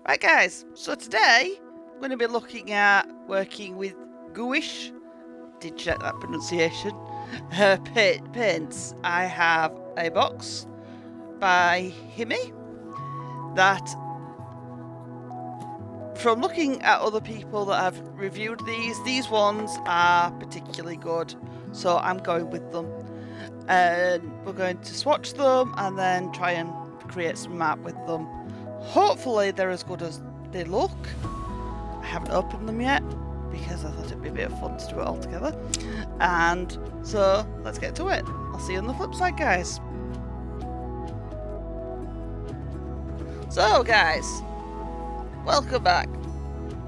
Right guys, so today I'm going to be looking at working with Gouache, did check that pronunciation, paints. I have a box by HIMI that, from looking at other people that have reviewed these ones are particularly good, so I'm going with them. And we're going to swatch them and then try and create some art with them. Hopefully they're as good as they look. I haven't opened them yet because I thought it'd be a bit of fun to do it all together. And so let's get to it. I'll see you on the flip side, guys. So guys, welcome back.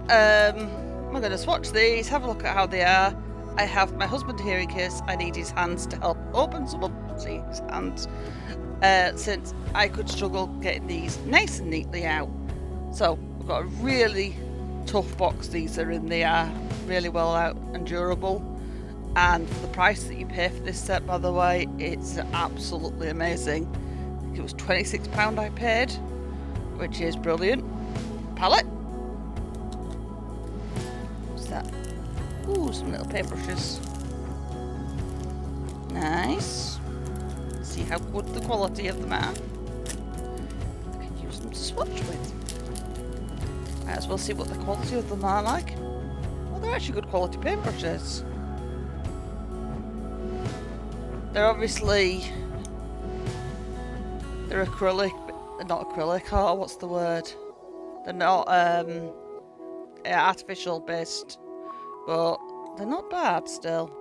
I'm going to swatch these, have a look at how they are. I have my husband here in case I need his hands to help open some of these hands, since I could struggle getting these nice and neatly out. So we've got a really tough box these are in. They are really well out and durable, and for the price that you pay for this set, by the way, it's absolutely amazing. I think it was £26 I paid, which is brilliant. Palette. What's that? Ooh, some little paintbrushes. Nice. See how good the quality of them are. I can use them to swatch with. Might as well see what the quality of them are like. Well, they're actually good quality paintbrushes. They're obviously... they're acrylic, not acrylic, oh, what's the word? They're not artificial based, but they're not bad still.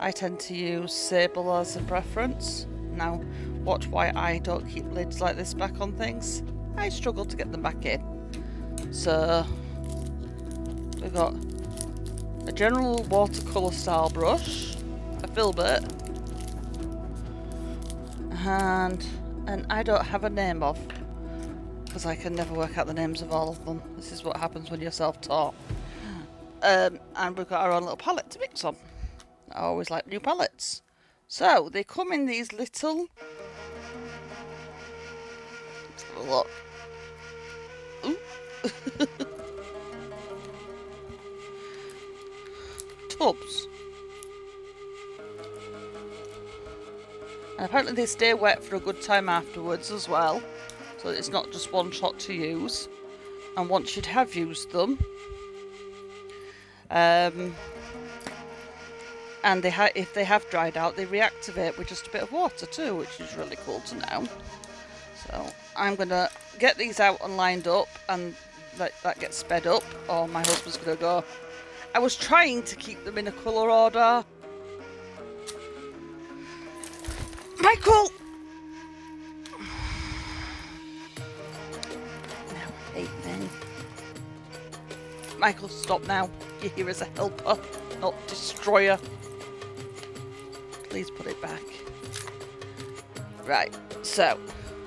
I tend to use sable as a preference. Now, watch why I don't keep lids like this back on things. I struggle to get them back in. So, we've got a general watercolour style brush, a filbert, and I don't have a name of, because I can never work out the names of all of them. This is what happens when you're self-taught. And we've got our own little palette to mix on. I always like new palettes. So they come in these little... let's have a look. Ooh. Tubs. And apparently they stay wet for a good time afterwards as well. So it's not just one shot to use. And once you'd have used them, and if they have dried out, they reactivate with just a bit of water too, which is really cool to know. So I'm going to get these out and lined up and that gets sped up, or my husband's going to go. I was trying to keep them in a colour order. Michael! Now, hey, then. Michael, stop now. You're here as a helper, not destroyer. Please put it back. Right, so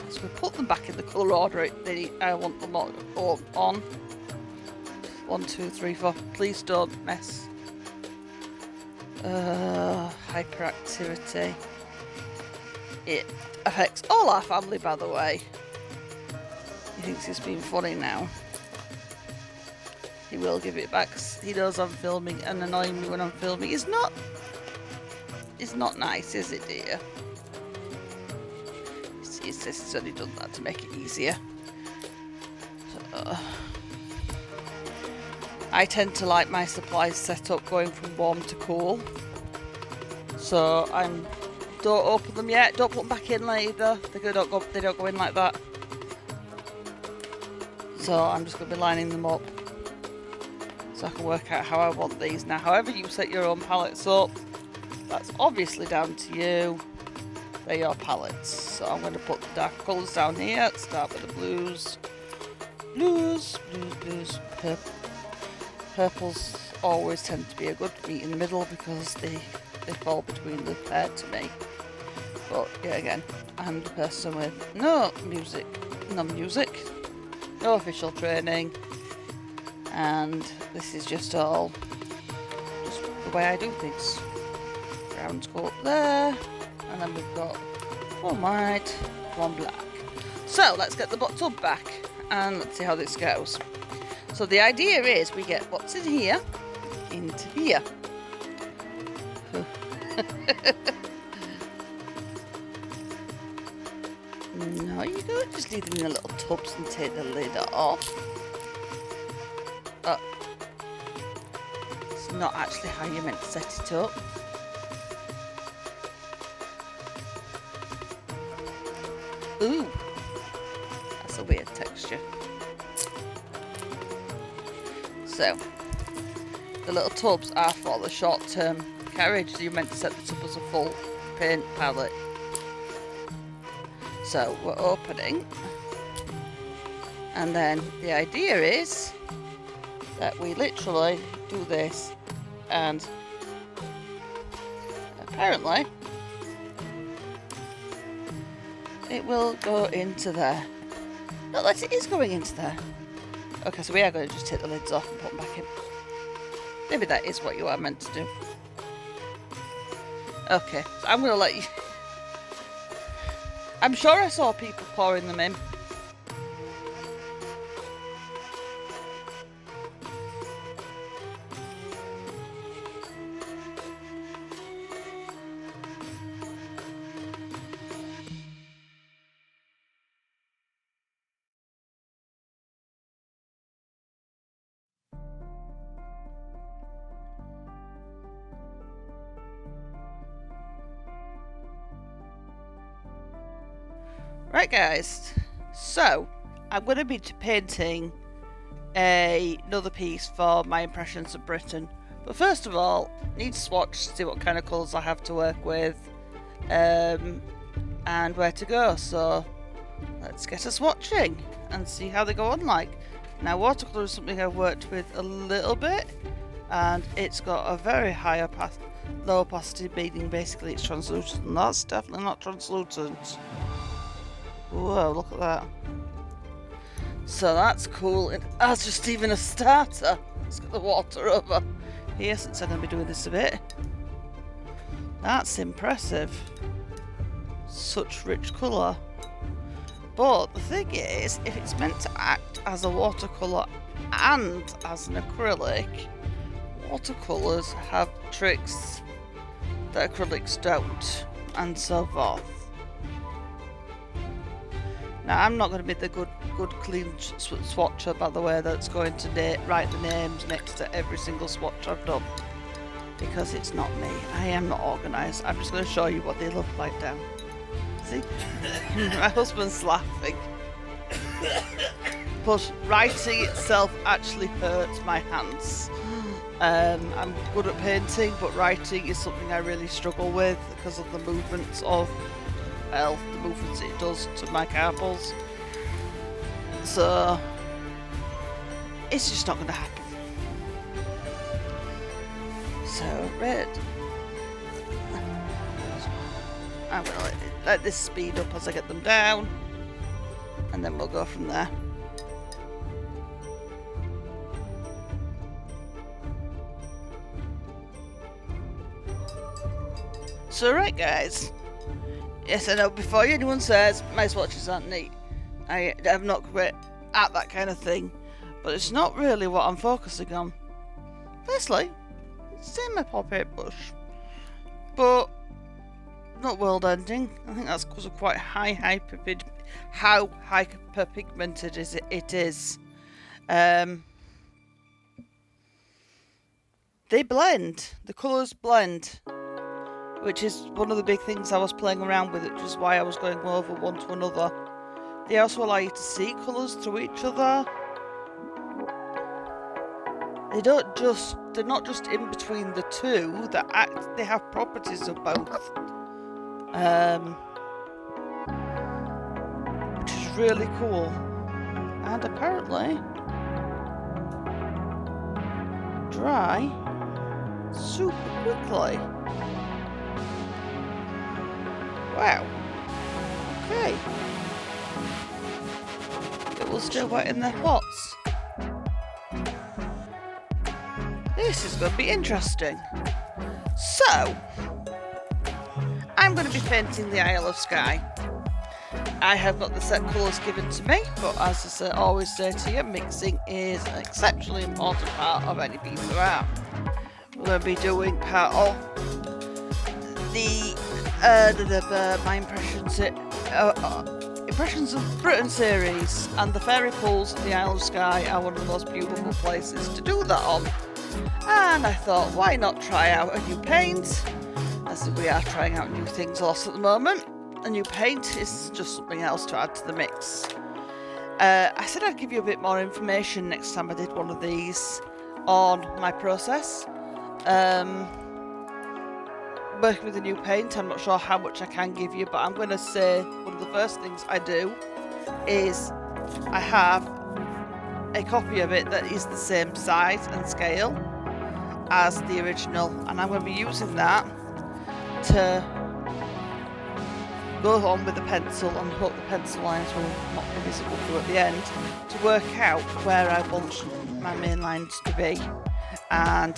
as we put them back in the colour order I want them on. 1, 2, 3, 4. Please don't mess. Hyperactivity. It affects all our family, by the way. He thinks he's being funny now. He will give it back. He knows I'm filming and annoying me when I'm filming. It's not nice, is it, dear? He says he's only done that to make it easier. So, I tend to like my supplies set up going from warm to cool. So don't open them yet. Don't put them back in later. They don't go in like that. So I'm just going to be lining them up, so I can work out how I want these. Now, however you set your own palettes up, that's obviously down to you. They're your palettes. So I'm going to put the dark colours down here. Let's start with the blues. Blues. Purples always tend to be a good meet in the middle because they fall between the pair to me. But yeah, again, I'm the person with no official training, and this is just the way I do things. Browns go up there, and then we've got one white, one black. So let's get the tub back and let's see how this goes. So the idea is we get what's in here into here. No, you don't just leave them in the little tubs and take the lid off. Oh. It's not actually how you're meant to set it up. Ooh, that's a weird texture. So, the little tubs are for the short-term carriage, so you're meant to set this up as a full paint palette. So, we're opening, and then the idea is that we literally do this, and apparently it will go into there. No, it is going into there. Okay, so we are going to just take the lids off and put them back in. Maybe that is what you are meant to do. Okay, so I'm going to let you... I'm sure I saw people pouring them in. Right guys, so I'm going to be painting another piece for my impressions of Britain, but first of all I need to swatch to see what kind of colours I have to work with and where to go. So let's get a swatching and see how they go on like. Now watercolour is something I've worked with a little bit, and it's got a very high low opacity, meaning basically it's translucent, and that's definitely not translucent. Whoa, look at that. So that's cool. That's just even a starter. Let's get the water over here since I'm going to be doing this a bit. That's impressive. Such rich colour. But the thing is, if it's meant to act as a watercolour and as an acrylic, watercolours have tricks that acrylics don't, and so forth. Now, I'm not going to be the good clean swatcher, by the way, that's going to write the names next to every single swatch I've done, because it's not me. I am not organised. I'm just going to show you what they look like down. See? My husband's laughing. But writing itself actually hurts my hands. I'm good at painting, but writing is something I really struggle with because of the movements of the movements it does to my carpals. So it's just not going to happen. So red. I'm going to let this speed up as I get them down, and then we'll go from there. So right guys, yes, I know, before anyone says my swatches aren't neat, I'm not great at that kind of thing, but it's not really what I'm focusing on. Firstly, it's semi-pop-it bush, but not world ending. I think that's because of quite how hyper-pigmented it is. They blend, the colours blend, which is one of the big things I was playing around with, which is why I was going over one to another. They also allow you to see colours through each other. They're not just in between the two, they have properties of both. Which is really cool. And apparently dry super quickly. Wow. Okay. It will stay wet in their pots. This is going to be interesting. So, I'm going to be painting the Isle of Skye. I have got the set colours given to me, but as I always say to you, mixing is an exceptionally important part of any piece of art. We're going to be doing part of my Impressions of Britain series, and the fairy pools at the Isle of Skye are one of the most beautiful places to do that on. And I thought, why not try out a new paint, as we are trying out new things a lot at the moment. A new paint is just something else to add to the mix. I said I'd give you a bit more information next time I did one of these on my process. Working with a new paint, I'm not sure how much I can give you, but I'm going to say one of the first things I do is I have a copy of it that is the same size and scale as the original, and I'm going to be using that to go on with the pencil, and hope the pencil lines will not be visible through at the end, to work out where I want my main lines to be. And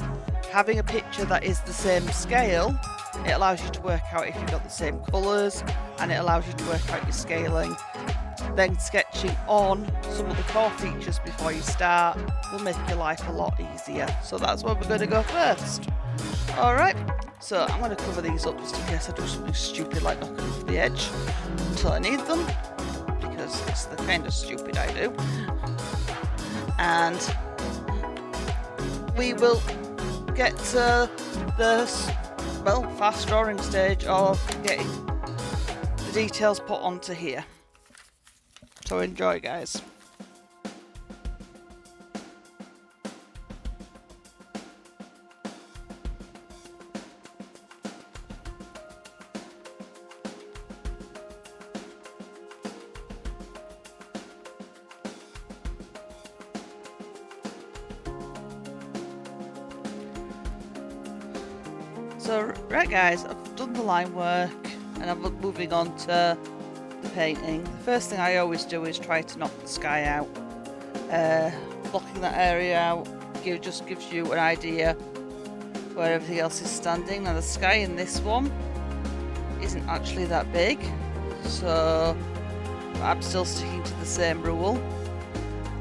having a picture that is the same scale, it allows you to work out if you've got the same colours, and it allows you to work out your scaling. Then sketching on some of the core features before you start will make your life a lot easier. So that's where we're going to go first. Alright, so I'm going to cover these up just in case I do something stupid like knocking off the edge until I need them, because it's the kind of stupid I do. And we will get to the fast drawing stage of getting the details put onto here. So enjoy, guys. So, right guys, I've done the line work and I'm moving on to the painting. The first thing I always do is try to knock the sky out. Blocking that area out just gives you an idea where everything else is standing. Now the sky in this one isn't actually that big, so I'm still sticking to the same rule,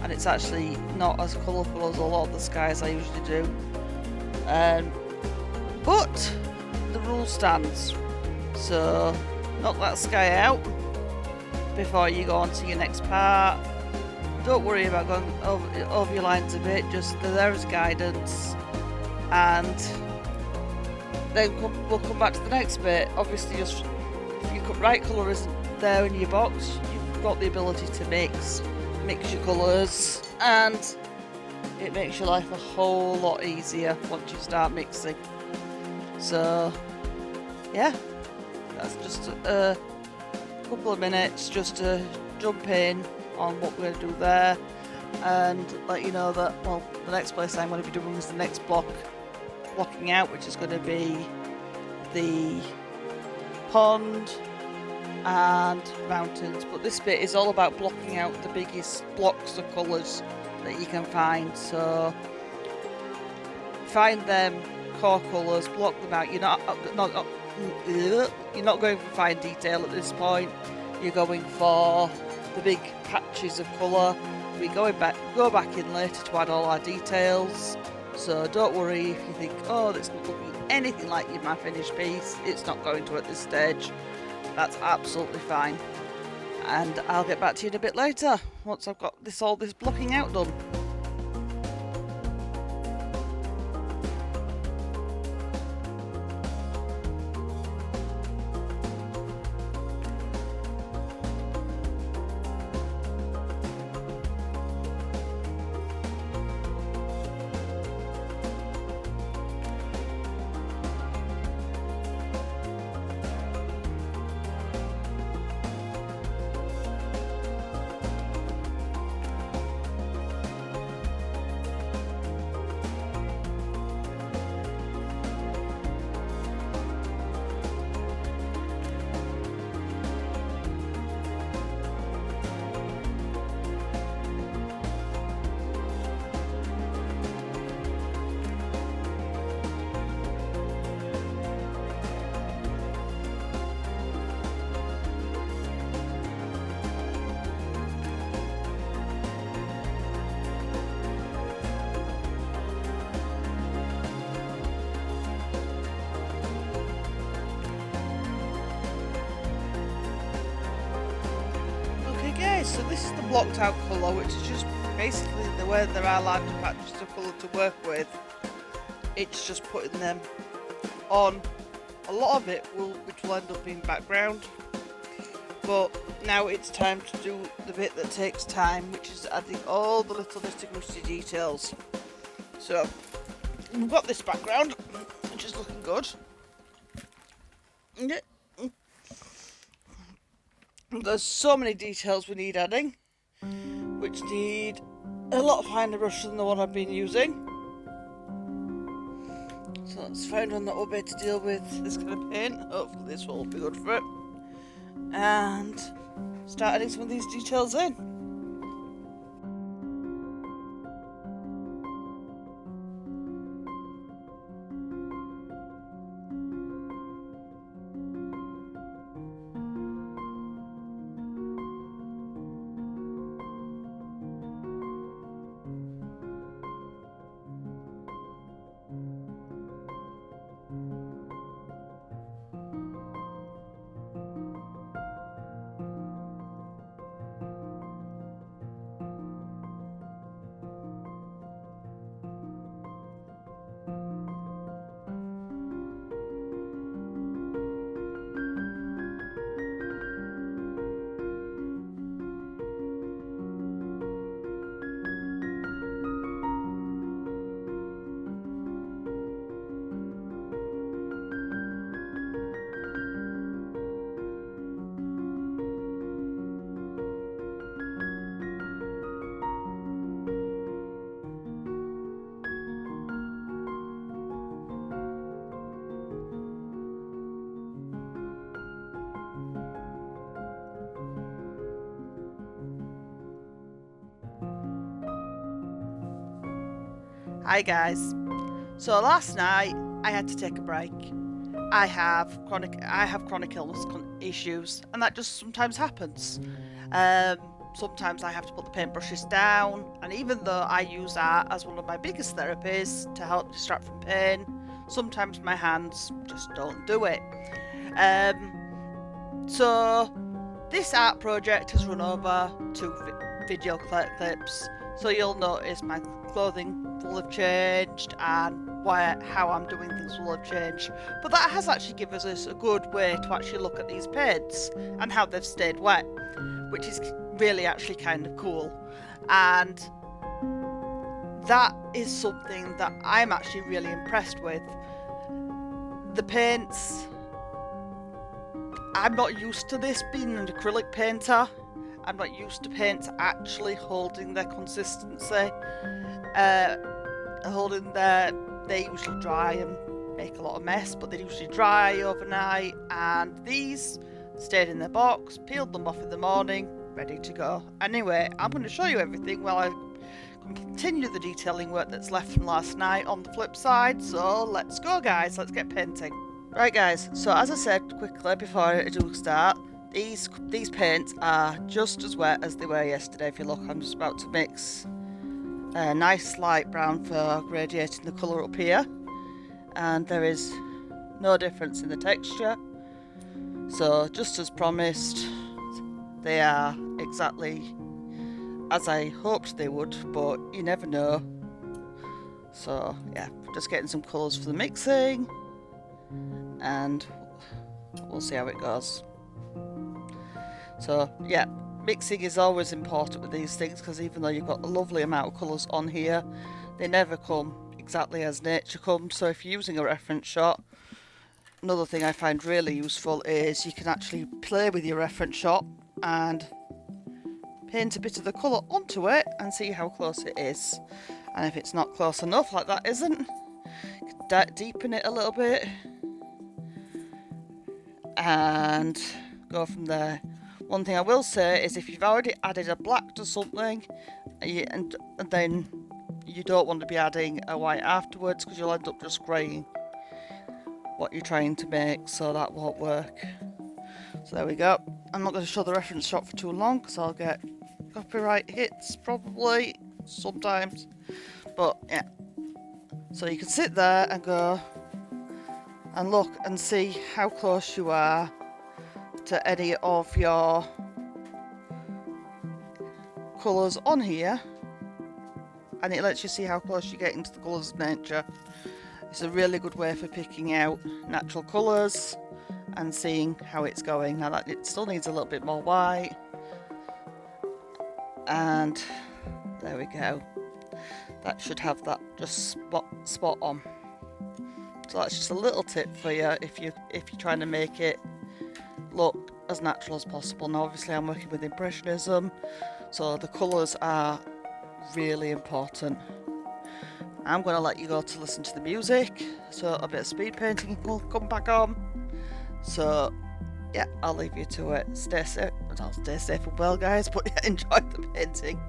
and it's actually not as colourful as a lot of the skies I usually do. But the rule stands, so knock that sky out before you go on to your next part. Don't worry about going over your lines a bit, just there as guidance, and then we'll come back to the next bit. Obviously, just if your right colour isn't there in your box, you've got the ability to mix your colours, and it makes your life a whole lot easier once you start mixing. So yeah, that's just a couple of minutes just to jump in on what we're going to do there, and let you know that, well, the next place I'm going to be doing is the next blocking out, which is going to be the pond and mountains. But this bit is all about blocking out the biggest blocks of colours that you can find. So find them core colours, block them out. You're not going for fine detail at this point. You're going for the big patches of colour. We go back in later to add all our details. So don't worry if you think, oh, that's not looking anything like my finished piece. It's not going to at this stage. That's absolutely fine. And I'll get back to you in a bit later once I've got all this blocking out done. guys, so this is the blocked out colour, which is just basically the way there are larger patches of colour to work with. It's just putting them on. A lot of it which will end up being background, but now it's time to do the bit that takes time, which is adding all the little nitty-gritty details. So we've got this background, which is looking good. There's so many details we need adding, which need a lot finer brush than the one I've been using. So let's find one that will be able to deal with this kind of paint. Hopefully this will be good for it. And start adding some of these details in. Hi guys. So last night I had to take a break. I have chronic illness issues, and that just sometimes happens. Sometimes I have to put the paintbrushes down, and even though I use art as one of my biggest therapies to help distract from pain, sometimes my hands just don't do it. So this art project has run over 2 video clips, so you'll notice my clothing will have changed and how I'm doing things will have changed. But that has actually given us a good way to actually look at these paints and how they've stayed wet, which is really actually kind of cool. And that is something that I'm actually really impressed with. The paints, I'm not used to this being an acrylic painter. I'm not used to paints actually holding their consistency. They usually dry and make a lot of mess, but they usually dry overnight, and these stayed in their box, peeled them off in the morning, ready to go. Anyway, I'm going to show you everything while I continue the detailing work that's left from last night on the flip side. So let's go guys, let's get painting. Right guys, so as I said quickly before I do start, these paints are just as wet as they were yesterday. If you look, I'm just about to mix a nice light brown for gradiating the colour up here, and there is no difference in the texture. So just as promised, they are exactly as I hoped they would, but you never know. So yeah, just getting some colours for the mixing, and we'll see how it goes. So yeah, mixing is always important with these things, because even though you've got a lovely amount of colours on here, they never come exactly as nature comes. So if you're using a reference shot, another thing I find really useful is you can actually play with your reference shot and paint a bit of the colour onto it and see how close it is. And if it's not close enough, like that isn't, you can deepen it a little bit and go from there. One thing I will say is if you've already added a black to something and then you don't want to be adding a white afterwards, because you'll end up just greying what you're trying to make, so that won't work. So there we go. I'm not going to show the reference shot for too long because I'll get copyright hits probably sometimes, but yeah. So you can sit there and go and look and see how close you are to any of your colours on here, and it lets you see how close you get into the colours of nature. It's a really good way for picking out natural colours and seeing how it's going. Now that it still needs a little bit more white, and there we go. That should have that just spot on. So that's just a little tip for you if you're trying to make it look as natural as possible. Now obviously I'm working with Impressionism, so the colours are really important. I'm going to let you go to listen to the music, so a bit of speed painting will come back on. So yeah, I'll leave you to it. Stay safe, well, stay safe and well guys, but yeah, enjoy the painting.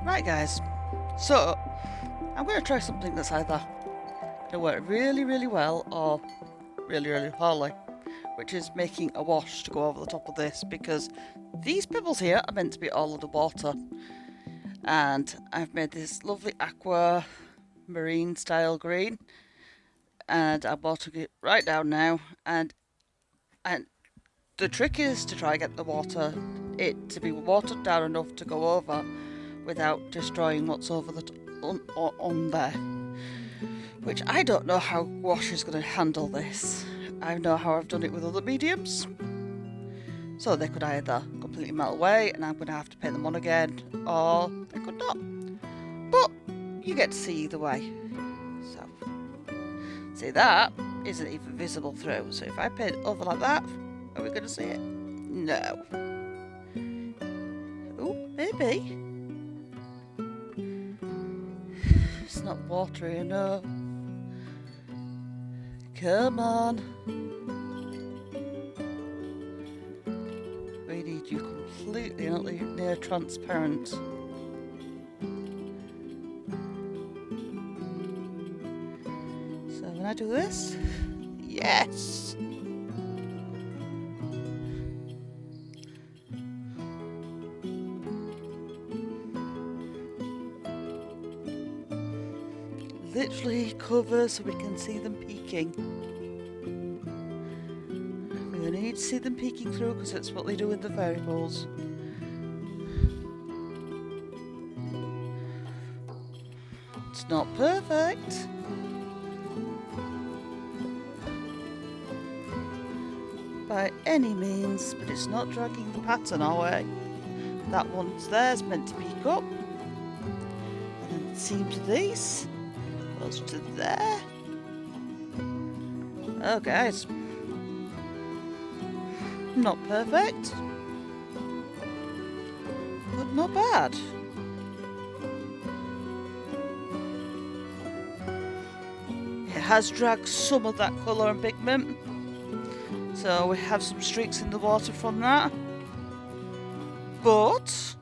Right guys, so I'm going to try something that's either going to work really, really well or really, really poorly, which is making a wash to go over the top of this, because these pebbles here are meant to be all underwater, and I've made this lovely aqua marine style green, and I'm watering it right down now, and the trick is to try and get the water, it to be watered down enough to go over without destroying what's over the on there, which I don't know how Gouache is going to handle this. I know how I've done it with other mediums, so they could either completely melt away and I'm going to have to paint them on again, or they could not, but you get to see either way. So see, that isn't even visible through, so if I paint over like that, are we going to see it? No. Oh, maybe. It's not watery enough. Come on. We need you completely not near transparent. So when I do this, yes. Literally cover so we can see them peeking. We're going to need to see them peeking through because that's what they do in the fairy balls. It's not perfect. By any means, but it's not dragging the pattern away. That one's there's meant to peek up. And then it seems these. To there. Oh guys, not perfect, but not bad. It has dragged some of that colour and pigment, so we have some streaks in the water from that, but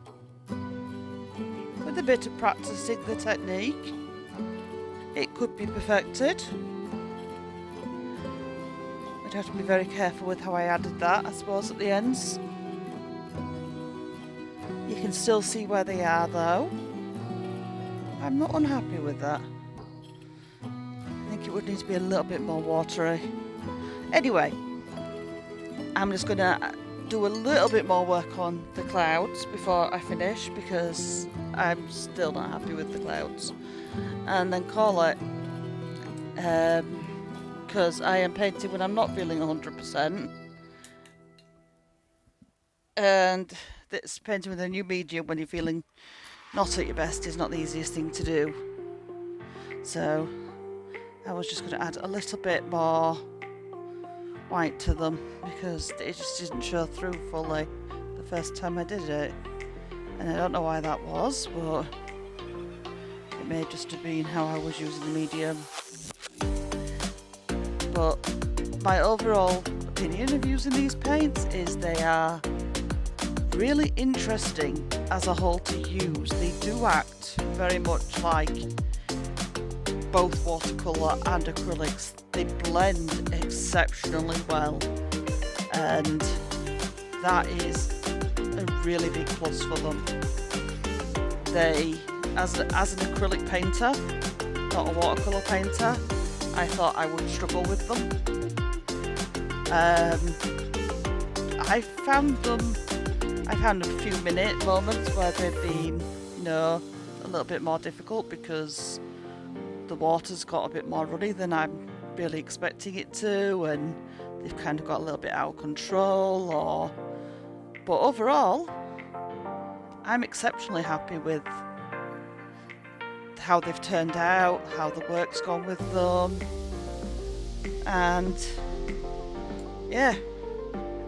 with a bit of practicing the technique, it could be perfected. I'd have to be very careful with how I added that, I suppose, at the ends. You can still see where they are though. I'm not unhappy with that. I think it would need to be a little bit more watery. Anyway, I'm just going to do a little bit more work on the clouds before I finish, because I'm still not happy with the clouds. And then call it, because I am painting when I'm not feeling 100%, and this painting with a new medium when you're feeling not at your best is not the easiest thing to do. So was just going to add a little bit more white to them because it just didn't show through fully the first time I did it. And I don't know why that was, but it may just have been how I was using the medium. But my overall opinion of using these paints is they are really interesting as a whole to use. They do act very much like both watercolour and acrylics. They blend exceptionally well, and that is a really big plus for them. They, as an acrylic painter, not a watercolour painter, I thought I would struggle with them. I found a few minute moments where they've been, a little bit more difficult because the water's got a bit more runny than I'm really expecting it to, and they've kind of got a little bit out of control. But overall, I'm exceptionally happy with how they've turned out, how the work's gone with them, and yeah,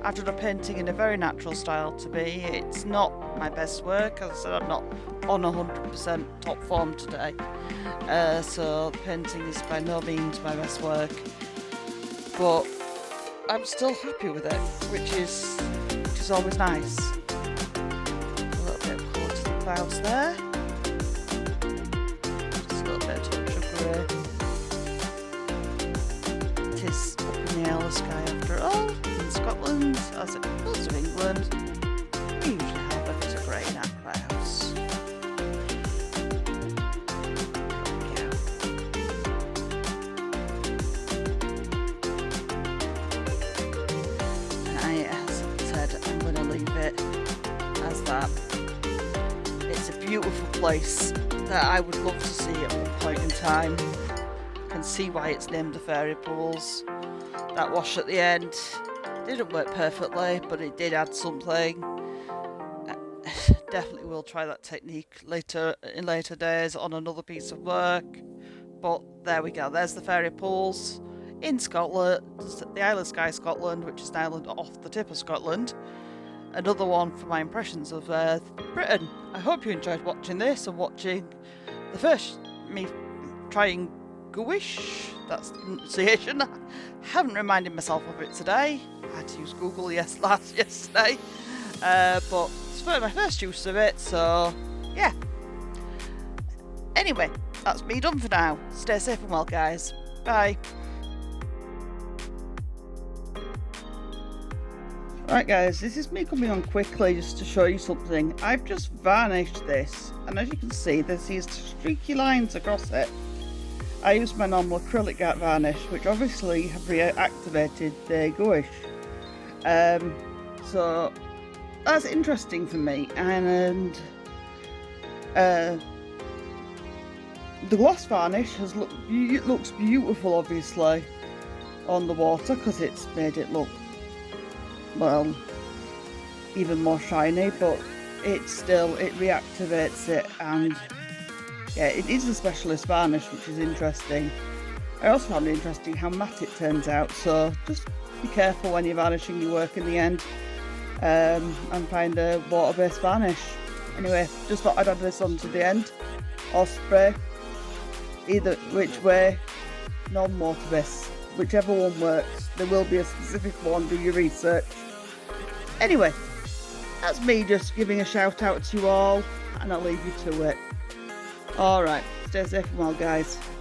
I've done a painting in a very natural style to me. It's not my best work, as I said, I'm not on 100% top form today, so the painting is by no means my best work, but I'm still happy with it, which is always nice. A little bit of colour to the clouds there. Just a little bit of touch of grey. It is up in the Isle of Skye after all, in Scotland, as it was in England. We usually have a bit of grey in our clouds. I'm going to leave it as that. It's a beautiful place that I would love to see at one point in time. I can see why it's named the Fairy Pools. That wash at the end didn't work perfectly, but it did add something. Definitely will try that technique in later days on another piece of work. But there we go, there's the Fairy Pools in Scotland, the Isle of Skye, Scotland, which is an island off the tip of Scotland. Another one for my impressions of Britain. I hope you enjoyed watching this and watching the first me trying Gouache. That's the pronunciation. I haven't reminded myself of it today. I had to use Google yesterday, but it's my first use of it, so yeah. Anyway, that's me done for now. Stay safe and well, guys. Bye. Right guys, this is me coming on quickly just to show you something. I've just varnished this, and as you can see there's these streaky lines across it. I used my normal acrylic art varnish, which obviously have reactivated the gouache. So that's interesting for me, and the gloss varnish looks beautiful obviously on the water because it's made it look, well, even more shiny, but it reactivates it, and yeah, it is a specialist varnish, which is interesting. I also found it interesting how matte it turns out, so just be careful when you're varnishing your work in the end, and find a water-based varnish. Anyway, just thought I'd add this on to the end, or spray, either which way, non-water-based, whichever one works. There will be a specific one, do your research. Anyway, that's me just giving a shout out to you all, and I'll leave you to it. Alright, stay safe and well guys.